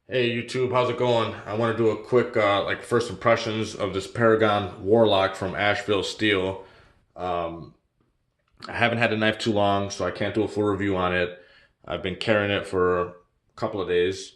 Hey YouTube, how's it going? I want to do a quick like first impressions of this Paragon warlock from Asheville Steel. Um, I haven't had the knife too long, so I can't do a full review on it. I've been carrying it for a couple of days,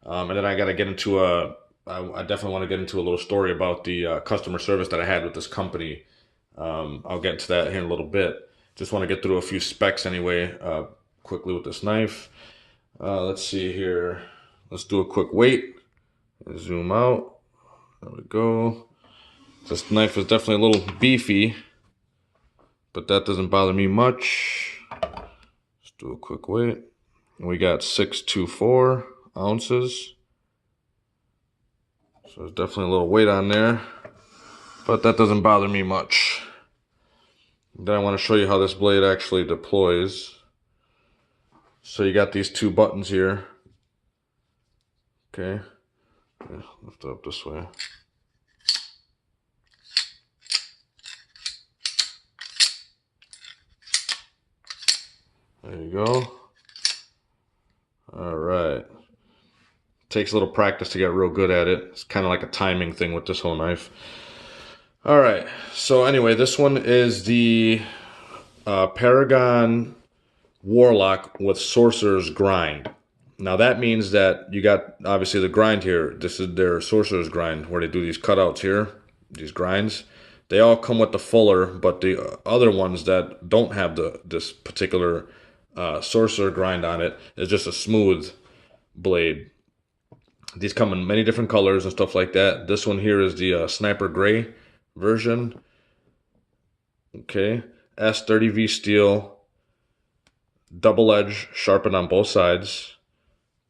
and then I got to get into a. I definitely want to get into a little story about the customer service that I had with this company. I'll get into that here in a little bit. Just want to get through a few specs anyway, quickly with this knife. Let's see here. Let's do a quick weight. Zoom out. There we go. This knife is definitely a little beefy, but that doesn't bother me much. Let's do a quick weight. We got 624 ounces. So there's definitely a little weight on there, but that doesn't bother me much. Then I want to show you how this blade actually deploys. So you got these two buttons here. Okay. Lift it up this way. There you go. All right. Takes a little practice to get real good at it. It's kind of like a timing thing with this whole knife. All right. So anyway, this one is the Paragon Warlock with Sorcerer's Grind. Now that means that you got obviously the grind here. This is their Sorcerer's Grind where they do these cutouts here, these grinds. They all come with the fuller, but the other ones that don't have this particular Sorcerer Grind on it is just a smooth blade. These come in many different colors and stuff like that. This one here is the Sniper Gray version. Okay, S30V steel, double edge, sharpened on both sides.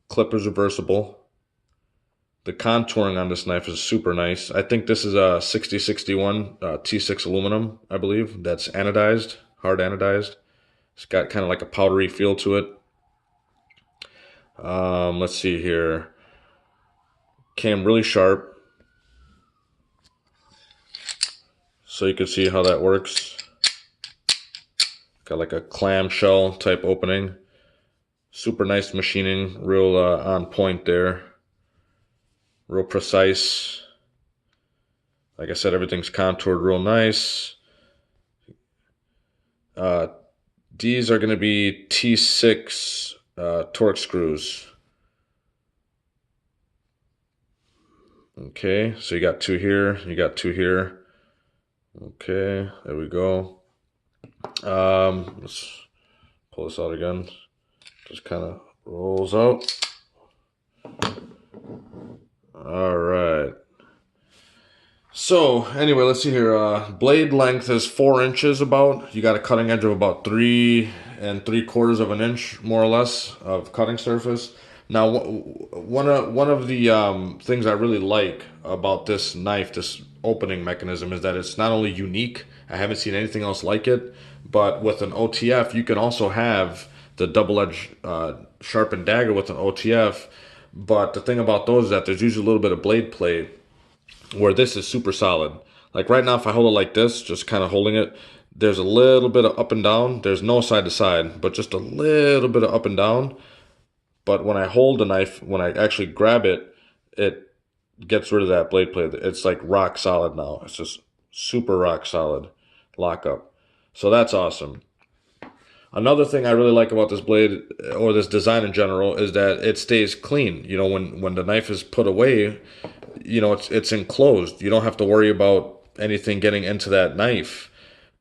Clip is reversible. The contouring on this knife is super nice. I think this is a 6061 T6 aluminum, I believe. That's anodized, hard anodized. It's got kind of like a powdery feel to it. Let's see here. Came really sharp, so you can see how that works. Got like a clamshell type opening. Super nice machining, real on point there. Real precise. Like I said, everything's contoured real nice. These are going to be T6 torque screws. Okay, so you got two here, you got two here. Okay, there we go. Let's pull this out again. Just kind of rolls out. All right. So anyway, let's see here. Blade length is 4 inches about. You got a cutting edge of about 3 3/4 of an inch, more or less, of cutting surface. Now, one of the things I really like about this knife, this opening mechanism, is that it's not only unique. I haven't seen anything else like it. But with an OTF, you can also have the double-edged sharpened dagger with an OTF. But the thing about those is that there's usually a little bit of blade play where this is super solid. Like right now, if I hold it like this, just kind of holding it, there's a little bit of up and down. There's no side to side, but just a little bit of up and down. But when I hold the knife, when I actually grab it, it gets rid of that blade play. It's like rock solid now. It's just super rock solid lockup. So that's awesome. Another thing I really like about this blade or this design in general is that it stays clean. You know, when the knife is put away, you know, it's enclosed. You don't have to worry about anything getting into that knife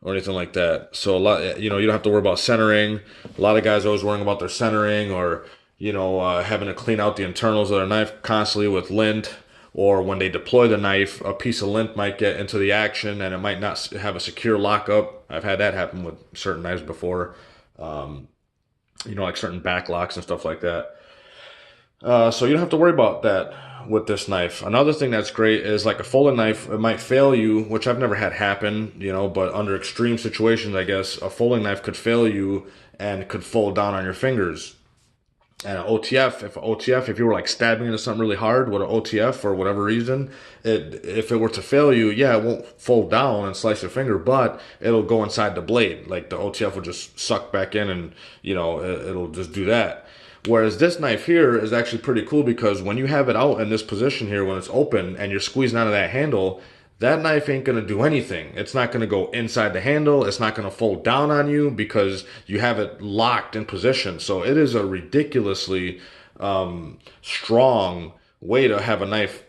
or anything like that. So a lot, you know, you don't have to worry about centering. A lot of guys are always worrying about their centering or, you know, having to clean out the internals of their knife constantly with lint. Or when they deploy the knife, a piece of lint might get into the action and it might not have a secure lockup. I've had that happen with certain knives before. You know, like certain back locks and stuff like that. So you don't have to worry about that with this knife. Another thing that's great is like a folding knife, it might fail you, which I've never had happen, you know, but under extreme situations, I guess, a folding knife could fail you and could fold down on your fingers. And an OTF, if you were like stabbing into something really hard with an OTF for whatever reason, if it were to fail you, yeah, it won't fold down and slice your finger, but it'll go inside the blade. Like the OTF will just suck back in and, you know, it'll just do that. Whereas this knife here is actually pretty cool because when you have it out in this position here, when it's open and you're squeezing out of that handle, that knife ain't going to do anything. It's not going to go inside the handle. It's not going to fold down on you because you have it locked in position. So it is a ridiculously strong way to have a knife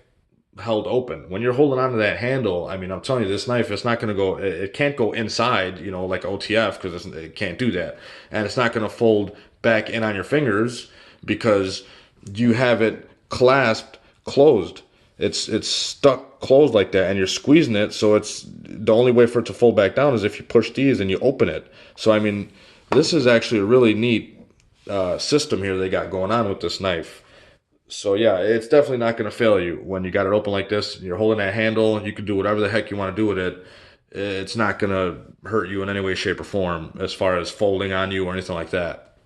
held open. When you're holding onto that handle, I mean, I'm telling you, this knife, it's not going to go, it can't go inside, you know, like OTF, because it can't do that. And it's not going to fold back in on your fingers because you have it clasped closed. It's stuck closed like that, and you're squeezing it. So it's the only way for it to fold back down is if you push these and you open it. So I mean, this is actually a really neat system here they got going on with this knife. So yeah, it's definitely not going to fail you when you got it open like this. You're holding that handle. You can do whatever the heck you want to do with it. It's not going to hurt you in any way, shape, or form as far as folding on you or anything like that.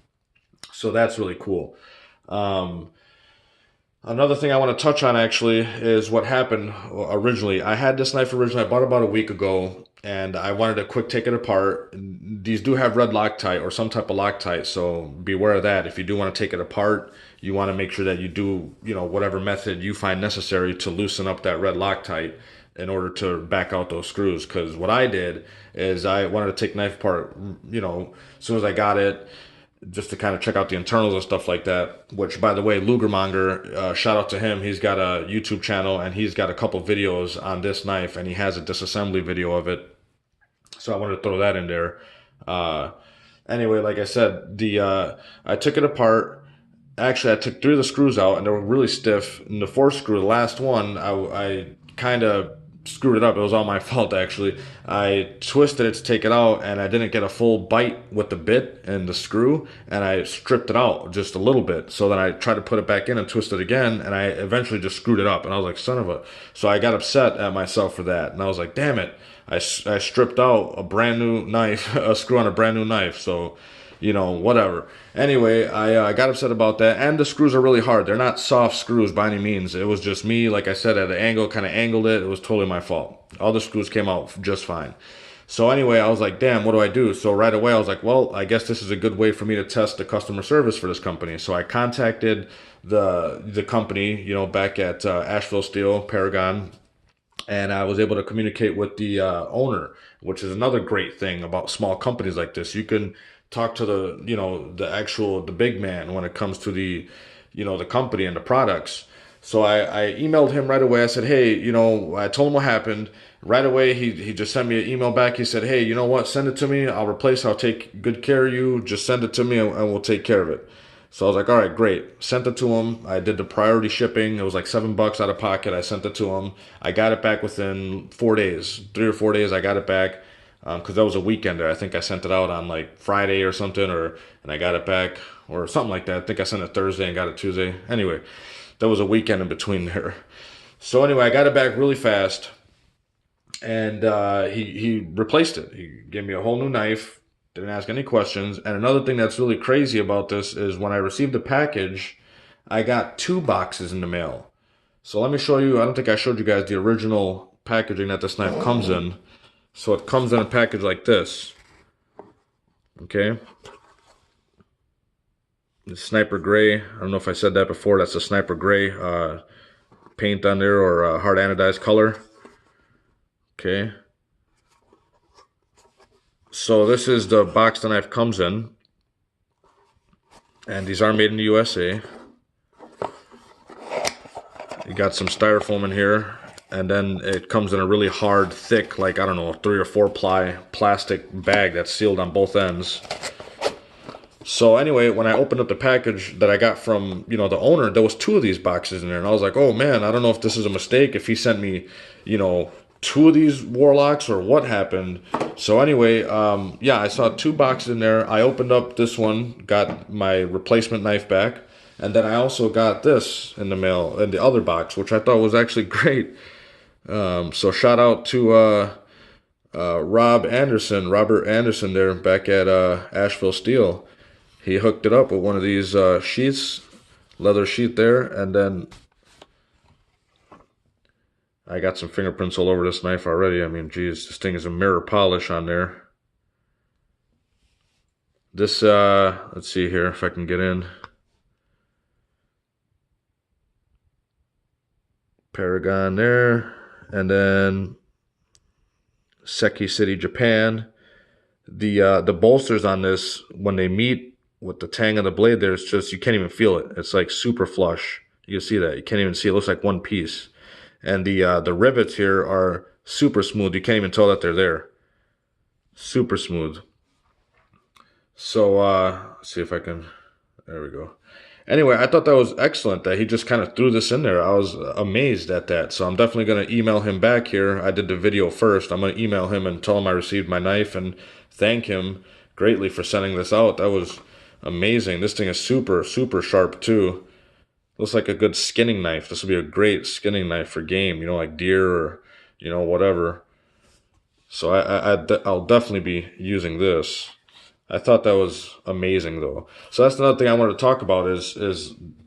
So that's really cool. Um, Another thing I want to touch on actually is what happened originally. I had this knife originally, I bought it about a week ago, and I wanted to quick take it apart. These do have red Loctite or some type of Loctite, so beware of that. If you do want to take it apart, you want to make sure that you do, you know, whatever method you find necessary to loosen up that red Loctite in order to back out those screws. Because what I did is I wanted to take knife apart, you know, as soon as I got it, just to kind of check out the internals and stuff like that. Which, by the way, Lugermonger, shout out to him. He's got a YouTube channel and he's got a couple videos on this knife, and he has a disassembly video of it. So I wanted to throw that in there. Uh, anyway, like I said, I took it apart. Actually, I took three of the screws out, and they were really stiff. And the fourth screw, the last one, I kind of screwed it up. It was all my fault, actually. I twisted it to take it out, and I didn't get a full bite with the bit and the screw, and I stripped it out just a little bit. So then I tried to put it back in and twist it again, and I eventually just screwed it up. And I was like, son of a... So I got upset at myself for that, and I was like, damn it. I stripped out a brand new knife, a screw on a brand new knife. So, you know, whatever. Anyway, I got upset about that, and the screws are really hard. They're not soft screws by any means. It was just me, like I said, at an angle, kind of angled it. It was totally my fault. All the screws came out just fine. So anyway, I was like, damn, what do I do? So right away, I was like, well, I guess this is a good way for me to test the customer service for this company. So I contacted the company, you know, back at Asheville Steel, Paragon, and I was able to communicate with the owner, which is another great thing about small companies like this. You can talk to the, you know, the big man when it comes to the, you know, the company and the products. So I emailed him right away. I said, hey, you know, I told him what happened. Right away, he just sent me an email back. He said, hey, you know what? Send it to me. I'll take good care of you. Just send it to me and we'll take care of it. So I was like, all right, great. Sent it to him. I did the priority shipping. It was like $7 out of pocket. I sent it to him. I got it back within 4 days, 3 or 4 days. I got it back because that was a weekender. I think I sent it out on like Friday or something, and I got it back or something like that. I think I sent it Thursday and got it Tuesday. Anyway, there was a weekend in between there. So anyway, I got it back really fast, and he replaced it. He gave me a whole new knife. Didn't ask any questions. And another thing that's really crazy about this is when I received the package, I got 2 boxes in the mail. So let me show you. I don't think I showed you guys the original packaging that this knife comes in. So it comes in a package like this. Okay. The Sniper Gray. I don't know if I said that before. That's a Sniper Gray paint on there, or a hard anodized color. Okay. So this is the box the knife comes in. And these are made in the USA. You got some styrofoam in here. And then it comes in a really hard, thick, like, I don't know, 3 or 4 ply plastic bag that's sealed on both ends. So anyway, when I opened up the package that I got from, you know, the owner, there was 2 of these boxes in there. And I was like, oh man, I don't know if this is a mistake, if he sent me, you know, 2 of these warlocks or what happened. So anyway, yeah, I saw 2 boxes in there. I opened up this one, got my replacement knife back. And then I also got this in the mail, in the other box, which I thought was actually great. So shout out to Robert Anderson there back at Asheville Steel. He hooked it up with one of these sheaths, leather sheath there, and then I got some fingerprints all over this knife already. I mean, geez, this thing is a mirror polish on there. This, let's see here if I can get in. Paragon there. And then Seki City, Japan. The bolsters on this, when they meet with the tang of the blade there, it's just, you can't even feel it. It's like super flush. You can see that. You can't even see it. It looks like one piece. And the rivets here are super smooth. You can't even tell that they're there. Super smooth. So see if I can, there we go. Anyway, I thought that was excellent that he just kind of threw this in there. I was amazed at that. So I'm definitely going to email him back here. I did the video first. I'm going to email him and tell him I received my knife and thank him greatly for sending this out. That was amazing. This thing is super, super sharp too. Looks like a good skinning knife. This would be a great skinning knife for game, you know, like deer or, you know, whatever. So I'll definitely be using this. I thought that was amazing though. So that's another thing I wanted to talk about is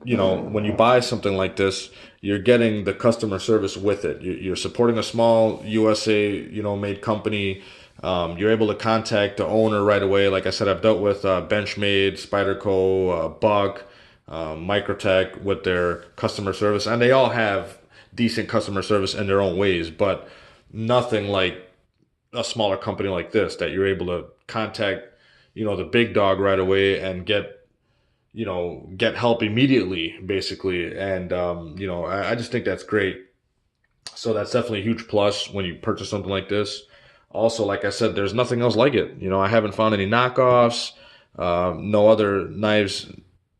you know, when you buy something like this, you're getting the customer service with it. You're supporting a small USA, you know, made company. You're able to contact the owner right away. Like I said, I've dealt with Benchmade, Spyderco, Buck, Microtech with their customer service, and they all have decent customer service in their own ways, but nothing like a smaller company like this that you're able to contact, you know, the big dog right away and get, you know, get help immediately, basically. And, you know, I just think that's great. So that's definitely a huge plus when you purchase something like this. Also, like I said, there's nothing else like it. You know, I haven't found any knockoffs. No other knives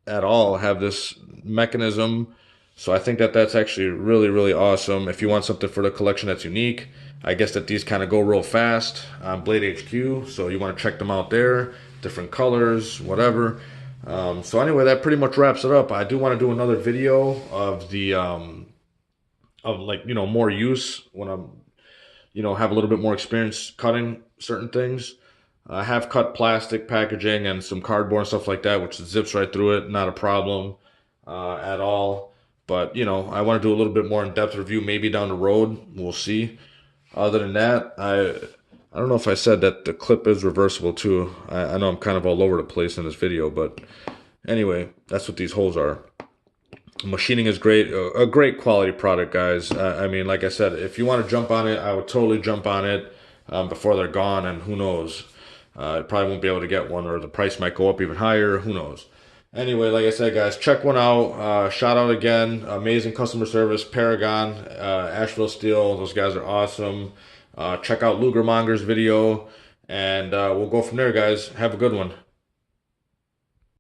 at all have this mechanism. So I think that that's actually really, really awesome. If you want something for the collection that's unique, I guess that these kind of go real fast on Blade HQ. So you want to check them out there, different colors, whatever. So anyway, that pretty much wraps it up. I do want to do another video of the of, like, you know, more use when I'm, you know, have a little bit more experience cutting certain things. I have cut plastic packaging and some cardboard and stuff like that, which zips right through it. Not a problem at all. But, you know, I want to do a little bit more in-depth review maybe down the road. We'll see. Other than that, I don't know if I said that the clip is reversible too. I know I'm kind of all over the place in this video, but anyway, that's what these holes are. Machining is great, a great quality product, guys. I mean, like I said, if you want to jump on it, I would totally jump on it before they're gone, and who knows, I probably won't be able to get one, or the price might go up even higher, who knows. Anyway, like I said, guys, check one out. Shout out again, amazing customer service, Paragon, Asheville Steel, those guys are awesome. Check out Lugermonger's video, and we'll go from there, guys. Have a good one.